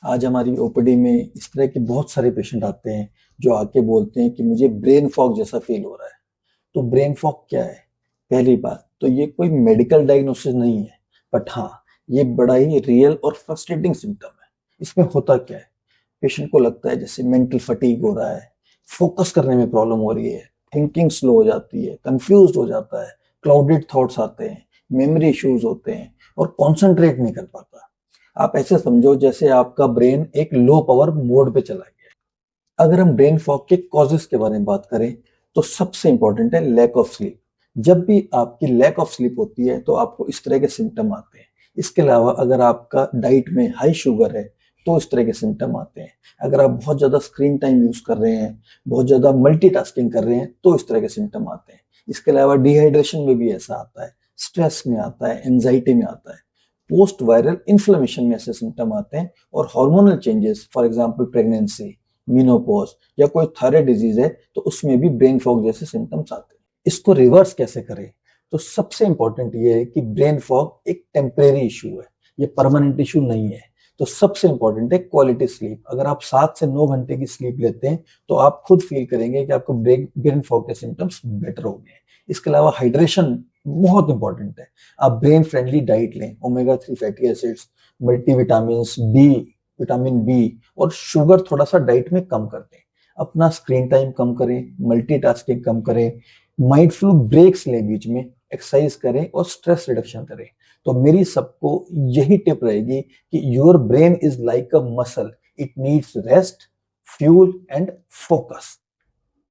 आज हमारी ओपीडी में इस तरह के बहुत सारे पेशेंट आते हैं जो आके बोलते हैं कि मुझे ब्रेन फॉग जैसा फील हो रहा है। तो ब्रेन फॉग क्या है? पहली बात तो ये कोई मेडिकल डायग्नोसिस नहीं है, बट हाँ, ये बड़ा ही रियल और फ्रस्ट्रेटिंग सिम्टम है। इसमें होता क्या है? पेशेंट को लगता है जैसे मेंटल फटीग हो रहा है, फोकस करने में प्रॉब्लम हो रही है, थिंकिंग स्लो हो जाती है, कंफ्यूज हो जाता है, क्लाउडेड थॉट्स आते हैं, मेमोरी इश्यूज होते हैं और कॉन्सेंट्रेट नहीं कर पाता। आप ऐसे समझो जैसे आपका ब्रेन एक लो पावर मोड पे चला गया है। अगर हम ब्रेन फॉग के कॉजेस के बारे में बात करें तो सबसे इंपॉर्टेंट है लैक ऑफ स्लीप। जब भी आपकी लैक ऑफ स्लीप होती है तो आपको इस तरह के सिम्टम आते हैं। इसके अलावा अगर आपका डाइट में हाई शुगर है तो इस तरह के सिम्टम आते हैं। अगर आप बहुत ज्यादा स्क्रीन टाइम यूज कर रहे हैं, बहुत ज्यादा मल्टीटास्किंग कर रहे हैं तो इस तरह के सिम्टम आते हैं। इसके अलावा डिहाइड्रेशन में भी ऐसा आता है, स्ट्रेस में आता है, एंजाइटी में आता है, पोस्ट वायरल इन्फ्लेमेशन में ऐसे सिम्टम आते हैं, और hormonal changes for example pregnancy, menopause या कोई थायराइड डिजीज है तो उसमें भी ब्रेन फॉग जैसे सिम्टम्स आते हैं। इसको रिवर्स कैसे करें? तो सबसे इंपॉर्टेंट ये है कि ब्रेन फॉग एक टेम्परेरी इशू है, ये परमानेंट इशू नहीं है। तो सबसे इंपॉर्टेंट है क्वालिटी स्लीप। अगर आप 7 से 9 घंटे की स्लीप लेते हैं तो आप खुद फील करेंगे कि आपको ब्रेन फॉग के सिम्टम्स बेटर हो गए हैं। इसके अलावा हाइड्रेशन बहुत इंपॉर्टेंट है। आप ब्रेन फ्रेंडली डाइट लें, omega 3 fatty acids, multivitamin B, vitamin B और शुगर थोड़ा सा डाइट में कम कर दें। अपना स्क्रीन टाइम कम करें, मल्टीटास्किंग कम करें, माइंडफुल ब्रेक्स लें बीच में, एक्सरसाइज करें और स्ट्रेस रिडक्शन करें। तो मेरी सबको यही टिप रहेगी कि your brain is like a muscle, it needs rest, fuel and focus.